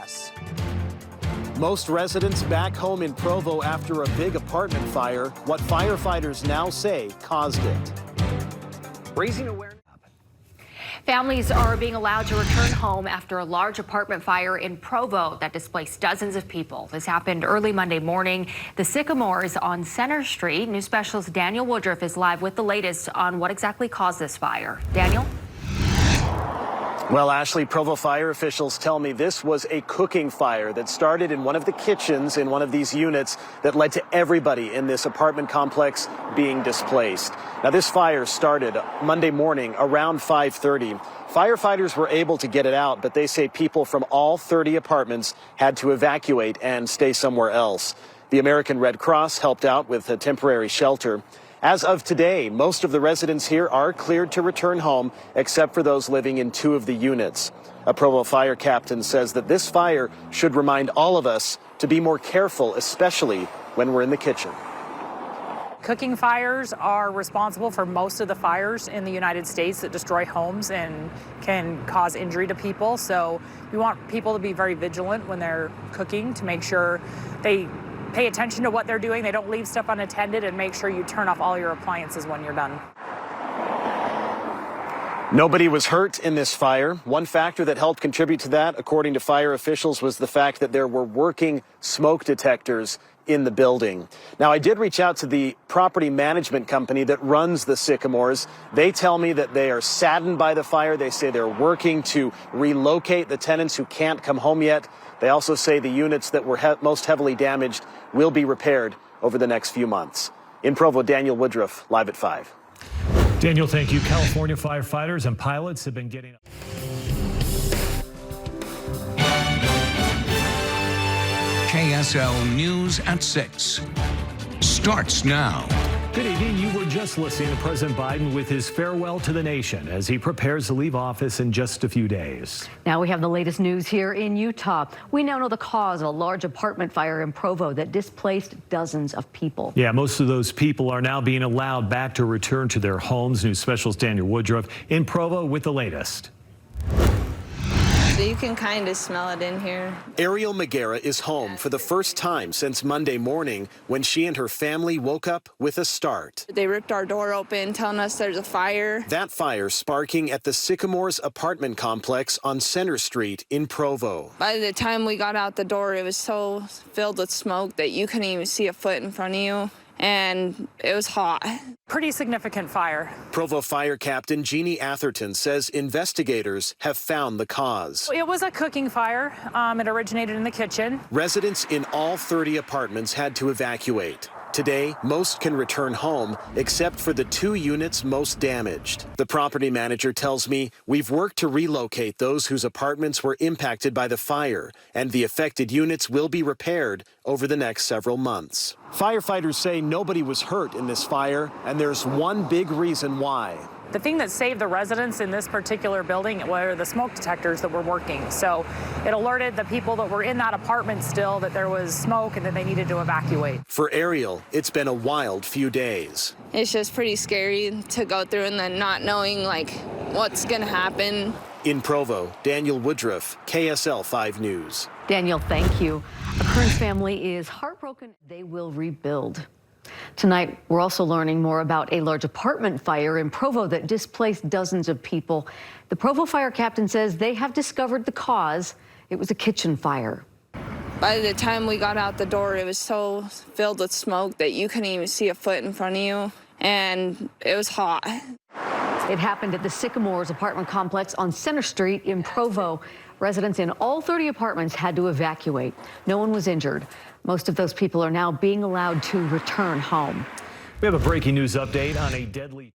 gas. Most residents back home in Provo after a big apartment fire. What firefighters now say caused it. Raising awareness. Families are being allowed to return home after a large apartment fire in Provo that displaced dozens of people. This happened early Monday morning. The Sycamores on Center Street. News specialist Daniel Woodruff is live with the latest on what exactly caused this fire. Daniel? Well, Ashley, Provo fire officials tell me this was a cooking fire that started in one of the kitchens in one of these units that led to everybody in this apartment complex being displaced. Now, this fire started Monday morning around 5:30. Firefighters were able to get it out, but they say people from all 30 apartments had to evacuate and stay somewhere else. The American Red Cross helped out with a temporary shelter. As of today, most of the residents here are cleared to return home, except for those living in 2 of the units. A Provo fire captain says that this fire should remind all of us to be more careful, especially when we're in the kitchen. Cooking fires are responsible for most of the fires in the United States that destroy homes and can cause injury to people. So we want people to be very vigilant when they're cooking to make sure they pay attention to what they're doing. They don't leave stuff unattended, and make sure you turn off all your appliances when you're done. Nobody was hurt in this fire. One factor that helped contribute to that, according to fire officials, was the fact that there were working smoke detectors in the building. Now, I did reach out to the property management company that runs the Sycamores. They tell me that they are saddened by the fire. They say they're working to relocate the tenants who can't come home yet. They also say the units that were most heavily damaged will be repaired over the next few months. In Provo, Daniel Woodruff, live at 5. Daniel, thank you. California firefighters and pilots have been getting... KSL News at 6 starts now. Good evening. You were just listening to President Biden with his farewell to the nation as he prepares to leave office in just a few days. Now we have the latest news here in Utah. We now know the cause of a large apartment fire in Provo that displaced dozens of people. Yeah, most of those people are now being allowed back to return to their homes. News specialist Daniel Woodruff in Provo with the latest. So you can kind of smell it in here. Ariel Magera is home for the first time since Monday morning when she and her family woke up with a start. They ripped our door open, telling us there's a fire. That fire sparking at the Sycamores apartment complex on Center Street in Provo. By the time we got out the door, it was so filled with smoke that you couldn't even see a foot in front of you. And it was hot. Pretty significant fire. Provo Fire Captain Jeannie Atherton says investigators have found the cause. It was a cooking fire. It originated in the kitchen. Residents in all 30 apartments had to evacuate. Today, most can return home, except for the 2 units most damaged. The property manager tells me we've worked to relocate those whose apartments were impacted by the fire, and the affected units will be repaired over the next several months. Firefighters say nobody was hurt in this fire, and there's one big reason why. The thing that saved the residents in this particular building were the smoke detectors that were working. So it alerted the people that were in that apartment still that there was smoke and that they needed to evacuate. For Ariel, it's been a wild few days. It's just pretty scary to go through and then not knowing like what's gonna happen. In Provo, Daniel Woodruff, KSL 5 News. Daniel, thank you. A Kearns family is heartbroken. They will rebuild. Tonight, we're also learning more about a large apartment fire in Provo that displaced dozens of people. The Provo fire captain says they have discovered the cause. It was a kitchen fire. By the time we got out the door, it was so filled with smoke that you couldn't even see a foot in front of you, and it was hot. It happened at the Sycamores apartment complex on Center Street in Provo. Residents in all 30 apartments had to evacuate. No one was injured. Most of those people are now being allowed to return home. We have a breaking news update on a deadly